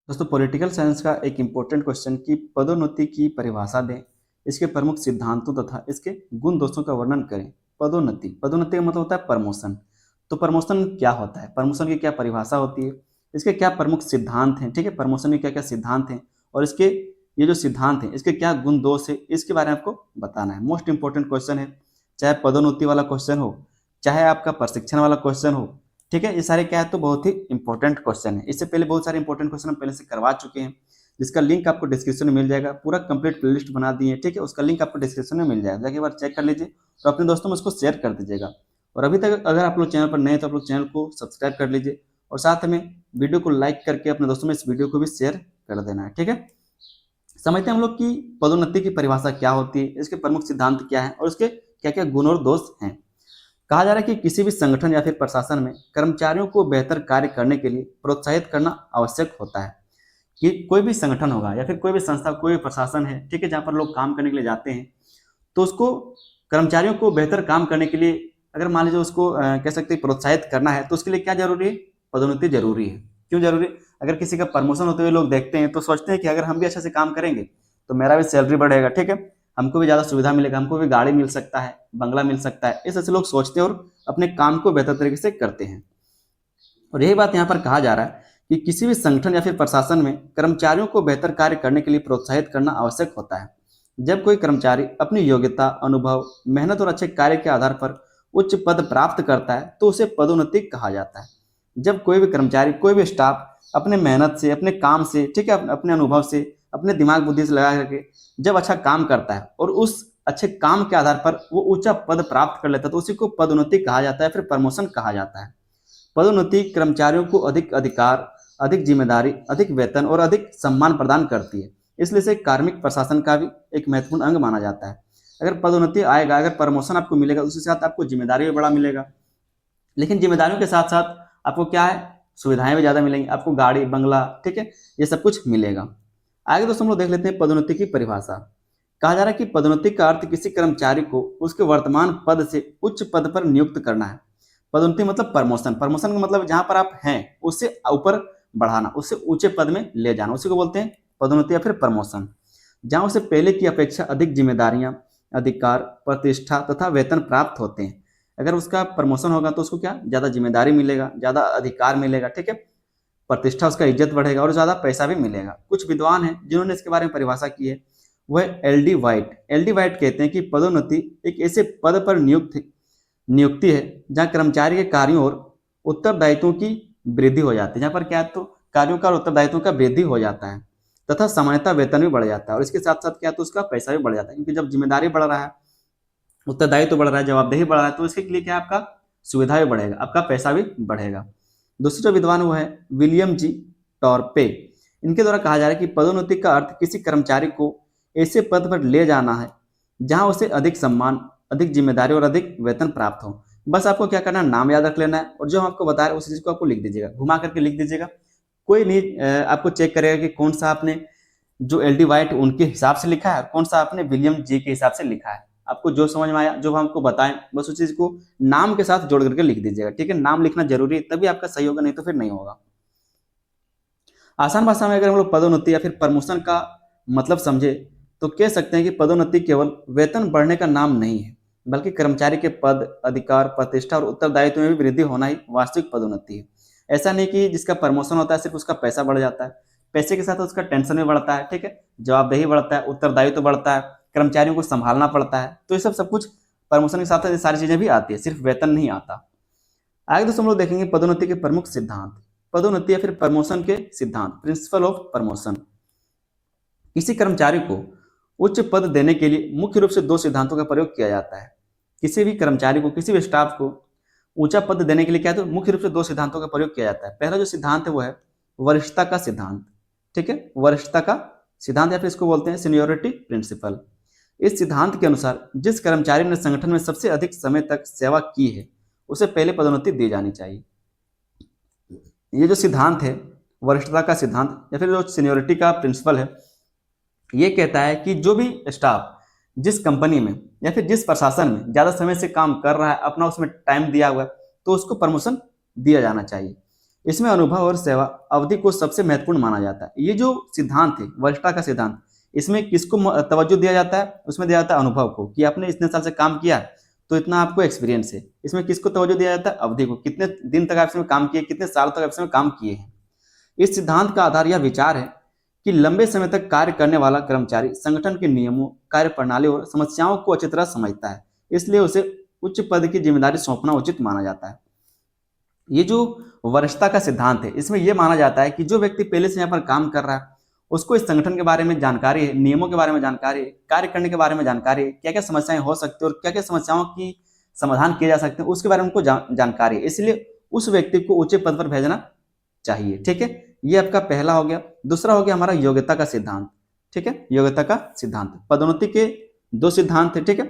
दोस्तों political science का एक इम्पोर्टेंट क्वेश्चन कि पदोन्नति की परिभाषा दें, इसके प्रमुख सिद्धांतों तथा इसके गुण दोषों का वर्णन करें। पदोन्नति पदोन्नति का मतलब होता है प्रमोशन। तो प्रमोशन क्या होता है, प्रमोशन की क्या परिभाषा होती है, इसके क्या प्रमुख सिद्धांत हैं, ठीक है, प्रमोशन के क्या क्या सिद्धांत हैं और इसके ये जो सिद्धांत हैं इसके क्या गुण दोष है, इसके बारे में आपको बताना है। मोस्ट इंपॉर्टेंट क्वेश्चन है, चाहे पदोन्नति वाला क्वेश्चन हो, चाहे आपका प्रशिक्षण वाला क्वेश्चन हो, ठीक है, ये सारे क्या है तो बहुत ही इंपॉर्टेंट क्वेश्चन है। इससे पहले बहुत सारे इंपॉर्टेंट क्वेश्चन हम पहले से करवा चुके हैं, जिसका लिंक आपको डिस्क्रिप्शन में मिल जाएगा। पूरा कंप्लीट प्लेलिस्ट बना दिए, ठीक है, उसका लिंक आपको डिस्क्रिप्शन में मिल जाएगा, जाके एक बार चेक कर लीजिए और अपने दोस्तों में उसको शेयर कर दीजिएगा। और अभी तक अगर आप लोग चैनल पर नए तो आप लोग चैनल को सब्सक्राइब कर लीजिए और साथ में वीडियो को लाइक करके अपने दोस्तों में इस वीडियो को भी शेयर कर देना है, ठीक है। समझते हैं हम लोग कि पदोन्नति की परिभाषा क्या होती है, इसके प्रमुख सिद्धांत क्या है और उसके क्या क्या गुण और दोष हैं। कहा जा रहा है कि किसी भी संगठन या फिर प्रशासन में कर्मचारियों को बेहतर कार्य करने के लिए प्रोत्साहित करना आवश्यक होता है। कि कोई भी संगठन होगा या फिर कोई भी संस्था, कोई भी प्रशासन है, ठीक है, जहाँ पर लोग काम करने के लिए जाते हैं, तो उसको कर्मचारियों को बेहतर काम करने के लिए अगर मान लीजिए उसको कह सकते हैं प्रोत्साहित करना है, तो उसके लिए क्या जरूरी है, पदोन्नति जरूरी है। क्यों जरूरी है? अगर किसी का प्रमोशन होते हुए लोग देखते हैं तो सोचते हैं कि अगर हम भी अच्छे से काम करेंगे तो मेरा भी सैलरी बढ़ेगा, ठीक है, हमको भी ज्यादा सुविधा मिलेगा, हमको भी गाड़ी मिल सकता है, बंगला मिल सकता है। इस ऐसे लोग सोचते हैं और अपने काम को बेहतर तरीके से करते हैं। और यही बात यहाँ पर कहा जा रहा है कि किसी भी संगठन या फिर प्रशासन में कर्मचारियों को बेहतर कार्य करने के लिए प्रोत्साहित करना आवश्यक होता है। जब कोई कर्मचारी अपनी योग्यता, अनुभव, मेहनत और अच्छे कार्य के आधार पर उच्च पद प्राप्त करता है तो उसे पदोन्नति कहा जाता है। जब कोई भी कर्मचारी, कोई भी स्टाफ अपने मेहनत से, अपने काम से, ठीक है, अपने अनुभव से, अपने दिमाग बुद्धि से लगा करके जब अच्छा काम करता है और उस अच्छे काम के आधार पर वो ऊंचा पद प्राप्त कर लेता है तो उसी को पदोन्नति कहा जाता है, फिर प्रमोशन कहा जाता है। पदोन्नति कर्मचारियों को अधिक अधिकार, अधिक जिम्मेदारी, अधिक वेतन और अधिक सम्मान प्रदान करती है। इसलिए इसे कार्मिक प्रशासन का भी एक महत्वपूर्ण अंग माना जाता है। अगर पदोन्नति आएगा, अगर प्रमोशन आपको मिलेगा, उसके साथ आपको जिम्मेदारी भी बड़ा मिलेगा, लेकिन जिम्मेदारियों के साथ साथ आपको क्या है, सुविधाएं भी ज्यादा मिलेंगी, आपको गाड़ी, बंगला, ठीक है, ये सब कुछ मिलेगा। आगे दोस्तों हम लोग देख लेते हैं पदोन्नति की परिभाषा। कहा जा रहा है कि पदोन्नति का अर्थ किसी कर्मचारी को उसके वर्तमान पद से उच्च पद पर नियुक्त करना है। पदोन्नति मतलब प्रमोशन, प्रमोशन का मतलब जहां पर आप हैं उससे ऊपर बढ़ाना, उससे ऊंचे पद में ले जाना, उसी को बोलते हैं पदोन्नति या फिर प्रमोशन। जहां उसे पहले की अपेक्षा अधिक जिम्मेदारियां, अधिकार, प्रतिष्ठा तथा वेतन प्राप्त होते हैं। अगर उसका प्रमोशन होगा तो उसको क्या, ज्यादा जिम्मेदारी मिलेगा, ज्यादा अधिकार मिलेगा, ठीक है, प्रतिष्ठा, उसका इज्जत बढ़ेगा और ज्यादा पैसा भी मिलेगा। कुछ विद्वान हैं जिन्होंने इसके बारे में परिभाषा की है, वह L D white. L D white कहते हैं कि पदोन्नति एक ऐसे पद पर नियुक्ति है जहां कर्मचारी के कार्यों और उत्तरदायित्वों की वृद्धि हो जाती है। जहां पर क्या है तो कार्यों का और उत्तरदायित्वों का वृद्धि हो जाता है तथा सामान्यतः वेतन भी बढ़ जाता है और इसके साथ साथ क्या है तो उसका पैसा भी बढ़ जाता है, क्योंकि जब जिम्मेदारी बढ़ रहा है, उत्तरदायित्व बढ़ रहा है, जवाबदेही बढ़ रहा है, तो इसके लिए क्या, आपका सुविधा भी बढ़ेगा, आपका पैसा भी बढ़ेगा। दूसरे जो विद्वान वो है विलियम जी टॉर्पे। इनके द्वारा कहा जा रहा है कि पदोन्नति का अर्थ किसी कर्मचारी को ऐसे पद पर ले जाना है जहां उसे अधिक सम्मान, अधिक जिम्मेदारी और अधिक वेतन प्राप्त हो। बस आपको क्या करना है, नाम याद रख लेना है और जो हम आपको बता रहे हैं उस चीज को आपको लिख दीजिएगा, घुमा करके लिख दीजिएगा। कोई नहीं आपको चेक करेगा कि कौन सा आपने जो एल डी वाइट उनके हिसाब से लिखा है, कौन सा आपने विलियम जी के हिसाब से लिखा है। आपको जो समझ में आया, जो हम आपको बताएं, बस उस चीज को नाम के साथ जोड़ करके लिख दीजिएगा, ठीक है। नाम लिखना जरूरी है, तभी आपका सही होगा, नहीं तो फिर नहीं होगा। आसान भाषा में अगर हम लोग पदोन्नति या फिर प्रमोशन का मतलब समझे तो कह सकते हैं कि पदोन्नति केवल वेतन बढ़ने का नाम नहीं है, बल्कि कर्मचारी के पद, अधिकार, प्रतिष्ठा और उत्तरदायित्व में भी वृद्धि होना ही वास्तविक पदोन्नति है। ऐसा नहीं कि जिसका प्रमोशन होता है सिर्फ उसका पैसा बढ़ जाता है, पैसे के साथ उसका टेंशन भी बढ़ता है, ठीक है, जवाबदेही बढ़ता है, उत्तरदायित्व बढ़ता है, कर्मचारियों को संभालना पड़ता है, तो ये सब कुछ प्रमोशन के साथ सारी चीजें भी आती है, सिर्फ वेतन नहीं आता। आगे दोस्तों हम लोग देखेंगे पदोन्नति के प्रमुख सिद्धांत। पदोन्नति या फिर प्रमोशन के सिद्धांत, प्रिंसिपल ऑफ प्रमोशन। किसी कर्मचारी को उच्च पद देने के लिए मुख्य रूप से दो सिद्धांतों का प्रयोग किया जाता है। किसी भी कर्मचारी को, किसी भी स्टाफ को ऊंचा पद देने के लिए क्या है तो मुख्य रूप से दो सिद्धांतों का प्रयोग किया जाता है। पहला जो सिद्धांत है वो है वरिष्ठता का सिद्धांत, ठीक है, वरिष्ठता का सिद्धांत या फिर इसको बोलते हैं सीनियोरिटी प्रिंसिपल। इस सिद्धांत के अनुसार जिस कर्मचारी ने संगठन में सबसे अधिक समय तक सेवा की है उसे पहले पदोन्नति दी जानी चाहिए। ये जो सिद्धांत है, वरिष्ठता का सिद्धांत या फिर जो सीनियोरिटी का प्रिंसिपल है, ये कहता है कि जो भी स्टाफ जिस कंपनी में या फिर जिस प्रशासन में ज्यादा समय से काम कर रहा है, अपना उसमें टाइम दिया हुआ है, तो उसको प्रमोशन दिया जाना चाहिए। इसमें अनुभव और सेवा अवधि को सबसे महत्वपूर्ण माना जाता है। ये जो सिद्धांत है वरिष्ठता का सिद्धांत, इसमें किसको तवज्जो दिया जाता है? उसमें दिया जाता है अनुभव को, कि आपने इतने साल से काम किया तो इतना आपको एक्सपीरियंस है। इसमें किसको तवज्जो दिया जाता है? अवधि को, कितने दिन तक आप इसमें काम किए, कितने साल तक आप इसमें काम किए हैं। इस सिद्धांत का आधार यह विचार है कि लंबे समय तक कार्य करने वाला कर्मचारी संगठन के नियमों, कार्य प्रणाली और समस्याओं को अच्छी तरह समझता है, इसलिए उसे उच्च पद की जिम्मेदारी सौंपना उचित माना जाता है। ये जो वरिष्ठता का सिद्धांत है, इसमें यह माना जाता है कि जो व्यक्ति पहले से यहाँ पर काम कर रहा है, उसको इस संगठन के बारे में जानकारी है, नियमों के बारे में जानकारी है, कार्य करने के बारे में जानकारी है, क्या क्या समस्याएं हो सकती है और क्या क्या समस्याओं की समाधान किए जा सकते हैं, उसके बारे में उनको जानकारी है। इसलिए उस व्यक्ति को ऊंचे पद पर भेजना चाहिए। ठीक है, ये आपका पहला हो गया। दूसरा हो गया हमारा योग्यता का सिद्धांत। ठीक है, योग्यता का सिद्धांत, पदोन्नति के दो सिद्धांत है। ठीक है,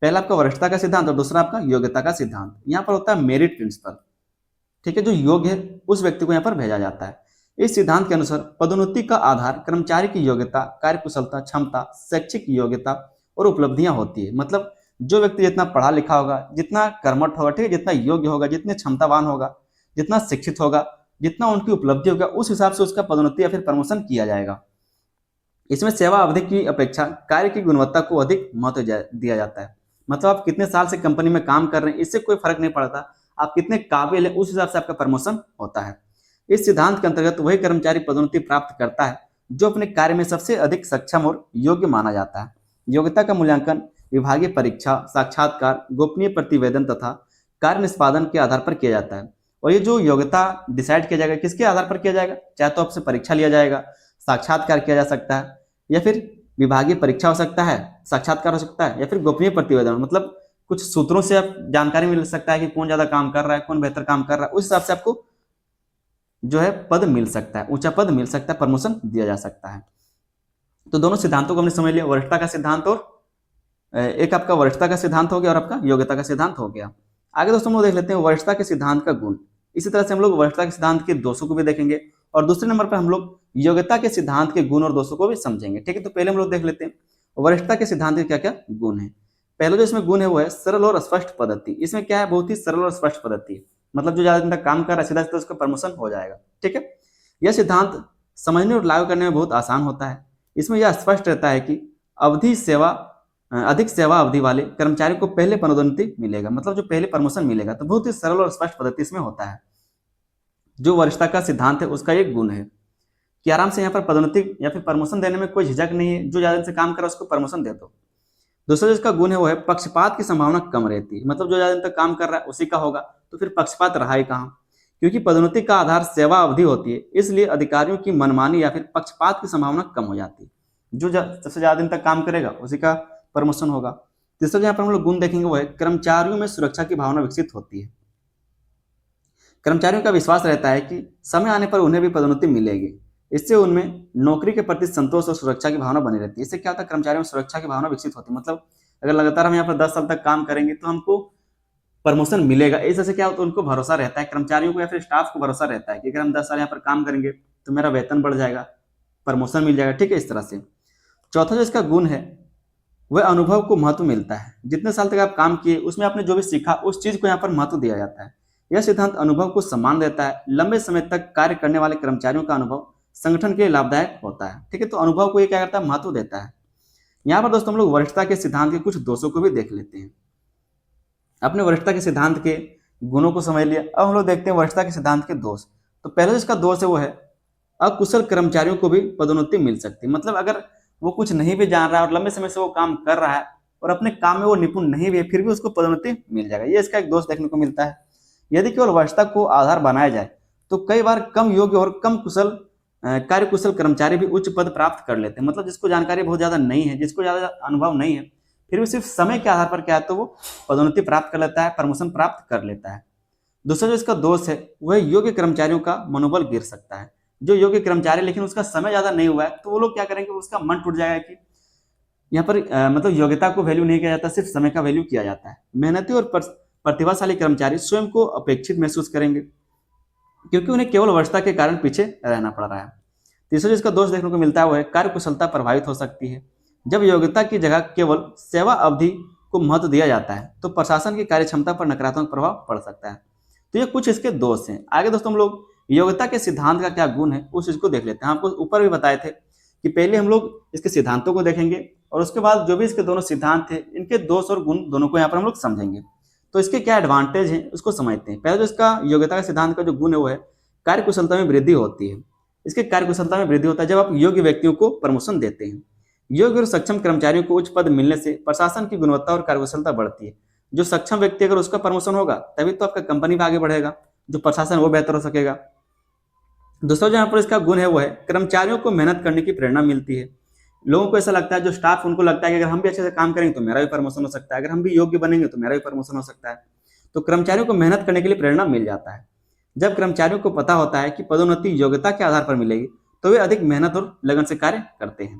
पहला आपका वरिष्ठता का सिद्धांत और दूसरा आपका योग्यता का सिद्धांत। यहाँ पर होता है मेरिट प्रिंसिपल। ठीक है, जो योग्य है उस व्यक्ति को यहाँ पर भेजा जाता है। इस सिद्धांत के अनुसार पदोन्नति का आधार कर्मचारी की योग्यता, कार्यकुशलता, क्षमता, शैक्षिक योग्यता और उपलब्धियां होती है। मतलब जो व्यक्ति जितना पढ़ा लिखा होगा, जितना कर्मठ होगा, ठीक है, जितना योग्य होगा, जितने क्षमतावान होगा, जितना शिक्षित होगा, जितना उनकी उपलब्धि होगा, उस हिसाब से उसका पदोन्नति या फिर प्रमोशन किया जाएगा। इसमें सेवा अवधि की अपेक्षा कार्य की गुणवत्ता को अधिक महत्व दिया जाता है। मतलब आप कितने साल से कंपनी में काम कर रहे हैं, इससे कोई फर्क नहीं पड़ता, आप कितने काबिल हैं उस हिसाब से आपका प्रमोशन होता है। इस सिद्धांत के अंतर्गत वही कर्मचारी पदोन्नति प्राप्त करता है जो अपने कार्य में सबसे अधिक सक्षम और योग्य माना जाता है। योग्यता का मूल्यांकन विभागीय परीक्षा, साक्षात्कार, गोपनीय प्रतिवेदन तथा कार्य निष्पादन के आधार पर किया जाता है। और ये जो योग्यता डिसाइड किया जाएगा किसके आधार पर किया जाएगा? चाहे तो आपसे परीक्षा लिया जाएगा, साक्षात्कार किया जा सकता है, या फिर विभागीय परीक्षा हो सकता है, साक्षात्कार हो सकता है, या फिर गोपनीय प्रतिवेदन, मतलब कुछ सूत्रों से आप जानकारी मिल सकता है कि कौन ज्यादा काम कर रहा है, कौन बेहतर काम कर रहा है, उस हिसाब से आपको जो है पद मिल सकता है, ऊंचा पद मिल सकता है, प्रमोशन दिया जा सकता है। तो दोनों सिद्धांतों को हमने समझ लिया, वरिष्ठता का सिद्धांत और एक आपका वरिष्ठता का सिद्धांत हो गया और आपका योग्यता का सिद्धांत हो गया। आगे दोस्तों हम लोग देख लेते हैं वरिष्ठता के सिद्धांत का गुण। इसी तरह से हम लोग वरिष्ठता के सिद्धांत के दोषों को भी देखेंगे और दूसरे नंबर पर हम लोग योग्यता के सिद्धांत के गुण और दोषों को भी समझेंगे। ठीक है, तो पहले हम लोग देख लेते हैं वरिष्ठता के सिद्धांत के क्या क्या गुण है। पहला जो इसमें गुण है वो है सरल और स्पष्ट पद्धति। इसमें क्या है? बहुत ही सरल और स्पष्ट पद्धति, मतलब जो ज्यादा दिन तक काम कर रहा है सीधा सीधा उसका प्रमोशन हो जाएगा। ठीक है, यह सिद्धांत समझने और लागू करने में बहुत आसान होता है। इसमें यह स्पष्ट रहता है कि अधिक सेवा अवधि वाले कर्मचारी को पहले पदोन्नति मिलेगा, मतलब जो पहले प्रमोशन मिलेगा। तो बहुत ही सरल और स्पष्ट पद्धति इसमें होता है। जो वरिष्ठता का सिद्धांत है उसका एक गुण है कि आराम से यहाँ पर पदोन्नति या फिर प्रमोशन देने में कोई झिझक नहीं है, जो ज्यादा दिन से काम कर रहा है उसको प्रमोशन दे दो। दूसरा जिसका गुण है वो है पक्षपात की संभावना कम रहती है, मतलब जो ज्यादा दिन तक काम कर रहा है उसी का होगा, तो फिर पक्षपात रहा ही कहाँ, क्योंकि पदोन्नति का आधार सेवा अवधि होती है, इसलिए अधिकारियों की मनमानी या फिर पक्षपात की संभावना कम हो जाती है। जो सबसे ज्यादा दिन तक काम करेगा उसी का प्रमोशन होगा। तीसरा जो यहाँ पर हम लोग गुण देखेंगे वो है कर्मचारियों में सुरक्षा की भावना विकसित होती है। कर्मचारियों का विश्वास रहता है कि समय आने पर उन्हें भी पदोन्नति मिलेगी। इससे उनमें नौकरी के प्रति संतोष और सुरक्षा की भावना बनी रहती है। इससे क्या होता है? कर्मचारियों में सुरक्षा की भावना विकसित होती है, मतलब अगर लगातार हम यहाँ पर 10 साल तक काम करेंगे तो हमको प्रमोशन मिलेगा। इससे क्या होता है? उनको भरोसा रहता है, कर्मचारियों को या फिर स्टाफ को भरोसा रहता है कि अगर हम 10 साल यहाँ पर काम करेंगे तो मेरा वेतन बढ़ जाएगा, प्रमोशन मिल जाएगा। ठीक है, इस तरह से। चौथा जो इसका गुण है वह अनुभव को महत्व मिलता है। जितने साल तक आप काम किए उसमें आपने जो भी सीखा उस चीज को यहाँ पर महत्व दिया जाता है। यह सिद्धांत अनुभव को सम्मान देता है। लंबे समय तक कार्य करने वाले कर्मचारियों का अनुभव संगठन के लिए लाभदायक होता है। ठीक है, तो अनुभव को ये क्या करता है? महत्व देता है। यहाँ पर दोस्तों हम लोग वरिष्ठता के सिद्धांत के कुछ दोषों को भी देख लेते हैं। अपने वरिष्ठता के सिद्धांत के गुणों को समझ लिया, अब हम लोग देखते हैं वरिष्ठता के सिद्धांत के दोष। तो पहला जिसका दोष है वो है अकुशल कर्मचारियों को भी पदोन्नति मिल सकती है। मतलब अगर वो कुछ नहीं भी जान रहा है और लंबे समय से वो काम कर रहा है और अपने काम में वो निपुण नहीं भी है, फिर भी उसको पदोन्नति मिल जाएगा। ये इसका एक दोष देखने को मिलता है। यदि केवल वरिष्ठता को आधार बनाया जाए तो कई बार कम योग्य और कम कार्यकुशल कर्मचारी भी उच्च पद प्राप्त कर लेते हैं। मतलब जिसको जानकारी बहुत ज्यादा नहीं है, जिसको ज्यादा अनुभव नहीं है, फिर भी सिर्फ समय के आधार पर क्या है तो वो पदोन्नति प्राप्त कर लेता है, प्रमोशन प्राप्त कर लेता है। दूसरा जो इसका दोष है वह योग्य कर्मचारियों का मनोबल गिर सकता है। जो योग्य कर्मचारी लेकिन उसका समय ज्यादा नहीं हुआ है तो वो लोग क्या करेंगे? उसका मन टूट जाएगा कि यहाँ पर मतलब योग्यता को वैल्यू नहीं किया जाता, सिर्फ समय का वैल्यू किया जाता है। मेहनती और प्रतिभाशाली कर्मचारी स्वयं को अपेक्षित महसूस करेंगे क्योंकि उन्हें केवल वरिष्ठता के कारण पीछे रहना पड़ रहा है। तीसरा जिसका दोष देखने को मिलता है वो है कार्यकुशलता प्रभावित हो सकती है। जब योग्यता की जगह केवल सेवा अवधि को महत्व दिया जाता है तो प्रशासन की कार्य क्षमता पर नकारात्मक प्रभाव पड़ सकता है। तो ये कुछ इसके दोष हैं। आगे दोस्तों हम लोग योग्यता के सिद्धांत का क्या गुण है उस चीज को देख लेते हैं। आपको ऊपर भी बताए थे कि पहले हम लोग इसके सिद्धांतों को देखेंगे और उसके बाद जो भी इसके दोनों सिद्धांत थे इनके दोष और गुण दोनों को यहाँ पर हम लोग समझेंगे। तो इसके क्या एडवांटेज है उसको समझते हैं। पहले जो इसका योग्यता के सिद्धांत का जो गुण है वो है कार्य कुशलता में वृद्धि होती है। इसके कार्य कुशलता में वृद्धि होता है जब आप योग्य व्यक्तियों को प्रमोशन देते हैं। योग्य और सक्षम कर्मचारियों को उच्च पद मिलने से प्रशासन की गुणवत्ता और कार्यकुशलता बढ़ती है। जो सक्षम व्यक्ति अगर उसका प्रमोशन होगा तभी तो आपका कंपनी भी आगे बढ़ेगा, जो प्रशासन वो बेहतर हो सकेगा। दूसरा जो यहाँ पर इसका गुण है वो है कर्मचारियों को मेहनत करने की प्रेरणा मिलती है। लोगों को ऐसा लगता है, जो स्टाफ उनको लगता है कि अगर हम भी अच्छे से काम करेंगे तो मेरा भी प्रमोशन हो सकता है, अगर हम भी योग्य बनेंगे तो मेरा भी प्रमोशन हो सकता है। तो कर्मचारियों को मेहनत करने के लिए प्रेरणा मिल जाता है। जब कर्मचारियों को पता होता है कि पदोन्नति योग्यता के आधार पर मिलेगी तो वे अधिक मेहनत और लगन से कार्य करते हैं।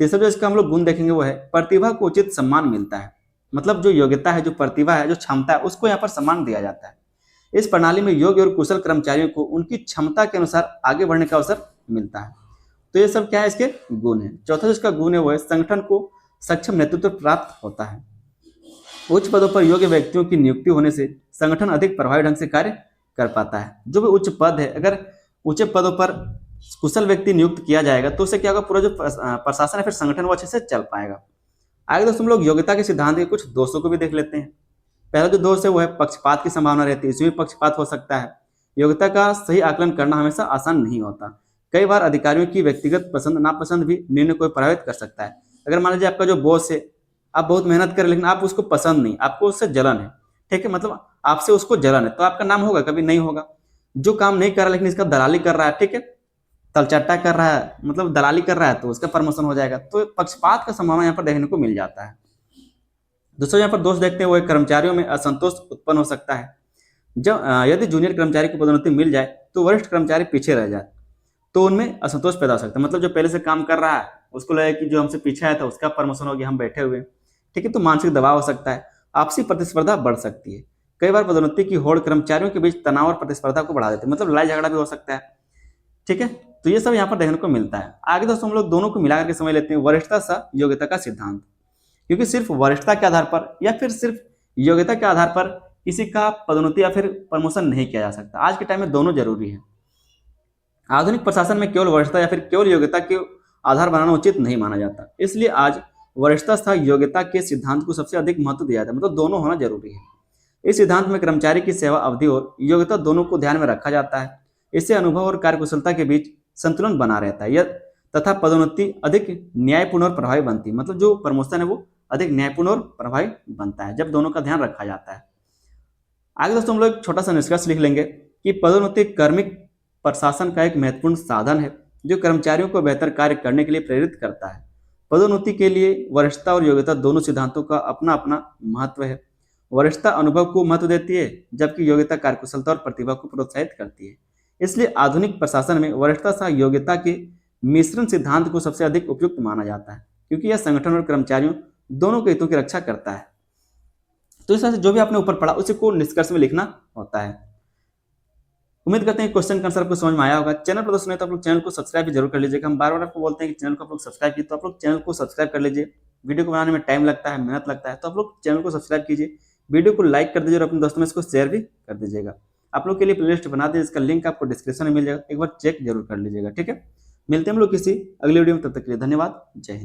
तीसरा जो इसका हम लोग गुण देखेंगे वो है प्रतिभा को उचित सम्मान मिलता है। मतलब जो योग्यता है, जो प्रतिभा है, जो क्षमता है, उसको यहाँ पर सम्मान दिया जाता है। इस प्रणाली में योग्य और कुशल कर्मचारियों को उनकी क्षमता के अनुसार आगे बढ़ने का अवसर मिलता है। तो ये सब क्या है, इसके गुण है। चौथा जो इसका गुण है वो है संगठन को सक्षम नेतृत्व प्राप्त होता है। उच्च पदों पर योग्य व्यक्तियों की नियुक्ति होने से संगठन अधिक प्रभावी ढंग से कार्य कर पाता है। जो भी उच्च पद है, अगर ऊंचे पदों पर कुशल व्यक्ति नियुक्त किया जाएगा तो उससे क्या होगा, पूरा जो प्रशासन है फिर संगठन वो अच्छे से चल पाएगा। आगे दोस्तों हम लोग योग्यता के सिद्धांत के कुछ दोषों को भी देख लेते हैं। पहला जो दोष है वो है पक्षपात की संभावना रहती है। इसमें भी पक्षपात हो सकता है। योग्यता का सही आकलन करना हमेशा आसान नहीं होता। कई बार अधिकारियों की व्यक्तिगत पसंद नापसंद भी निर्णय को प्रभावित कर सकता है। अगर मान लीजिए आपका जो बॉस है, आप बहुत मेहनत करें लेकिन आप उसको पसंद नहीं, आपको उससे जलन है, ठीक है, मतलब आपसे उसको जलन है, तो आपका नाम होगा, कभी नहीं होगा। जो काम नहीं कर रहा लेकिन इसका दलाली कर रहा है, ठीक है, तलचट्टा कर रहा है, मतलब दलाली कर रहा है, तो उसका प्रमोशन हो जाएगा। तो पक्षपात का संभावना यहाँ पर देखने को मिल जाता है। दूसरा यहाँ पर दोष देखते हैं वो कर्मचारियों में असंतोष उत्पन्न हो सकता है। जब यदि जूनियर कर्मचारी को पदोन्नति मिल जाए तो वरिष्ठ कर्मचारी पीछे रह जाए तो उनमें असंतोष पैदा हो सकता है। मतलब जो पहले से काम कर रहा है उसको लगे कि जो हमसे पीछे आया था उसका प्रमोशन हो गया, हम बैठे हुए, ठीक है, तो मानसिक दबाव हो सकता है। आपसी प्रतिस्पर्धा बढ़ सकती है। कई बार पदोन्नति की होड़ कर्मचारियों के बीच तनाव और प्रतिस्पर्धा को बढ़ा देती है। मतलब लड़ाई झगड़ा भी हो सकता है, ठीक है। तो ये सब यहाँ पर देखने को मिलता है। आगे दोस्तों हम लोग दोनों को मिलाकर के समझ लेते हैं वरिष्ठता सह योग्यता का सिद्धांत। क्योंकि सिर्फ वरिष्ठता के आधार पर या फिर सिर्फ योग्यता के आधार पर किसी का पदोन्नति या फिर प्रमोशन नहीं किया जा सकता। आज के टाइम में दोनों जरूरी है। आधुनिक प्रशासन में केवल वरिष्ठता या फिर केवल योग्यता के आधार बनाना उचित नहीं माना जाता। इसलिए आज वरिष्ठता तथा योग्यता के सिद्धांत को सबसे अधिक महत्व दिया जाता है। मतलब दोनों होना जरूरी है। इस सिद्धांत में कर्मचारी की सेवा अवधि और योग्यता दोनों को ध्यान में रखा जाता है। इससे अनुभव और कार्यकुशलता के बीच संतुलन बना रहता है तथा पदोन्नति अधिक न्यायपूर्ण और प्रभावी बनती है। मतलब जो प्रमोशन है वो अधिक न्यायपूर्ण और प्रभावी बनता है जब दोनों का ध्यान रखा जाता है। आगे दोस्तों हम लोग एक छोटा सा निष्कर्ष लिख लेंगे कि पदोन्नति कार्मिक प्रशासन का एक महत्वपूर्ण साधन है जो कर्मचारियों को बेहतर कार्य करने के लिए प्रेरित करता है। पदोन्नति के लिए वरिष्ठता और योग्यता दोनों सिद्धांतों का अपना अपना महत्व है। वरिष्ठता अनुभव को महत्व देती है जबकि योग्यता कार्यकुशलता और प्रतिभा को प्रोत्साहित करती है। इसलिए आधुनिक प्रशासन में वरिष्ठता तथा योग्यता के मिश्रण सिद्धांत को सबसे अधिक उपयुक्त माना जाता है क्योंकि यह संगठन और कर्मचारियों दोनों के हितों की रक्षा करता है। तो इस तरह से जो भी आपने ऊपर पढ़ा उसी को निष्कर्ष में लिखना होता है। उम्मीद करते हैं क्वेश्चन का आंसर आपको समझ में आया होगा। चैनल पर दोस्तों नहीं तो आप लोग चैनल को सब्सक्राइब भी जरूर कर लीजिएगा। हम बार बार आपको बोलते हैं कि चैनल को आप लोग सब्सक्राइब कीजिए, तो आप लोग चैनल को सब्सक्राइब कर लीजिए। वीडियो को बनाने में टाइम लगता है, मेहनत लगता है, तो आप लोग चैनल को सब्सक्राइब कीजिए, वीडियो को लाइक कर दीजिए और अपने दोस्तों में इसको शेयर भी कर दीजिएगा। आप लोग के लिए प्लेलिस्ट बना दीजिए, इसका लिंक आपको डिस्क्रिप्शन में मिल जाएगा, एक बार चेक जरूर कर लीजिएगा, ठीक है। मिलते हैं हम लोग किसी अगले वीडियो में, तब तक के लिए धन्यवाद। जय हिंद।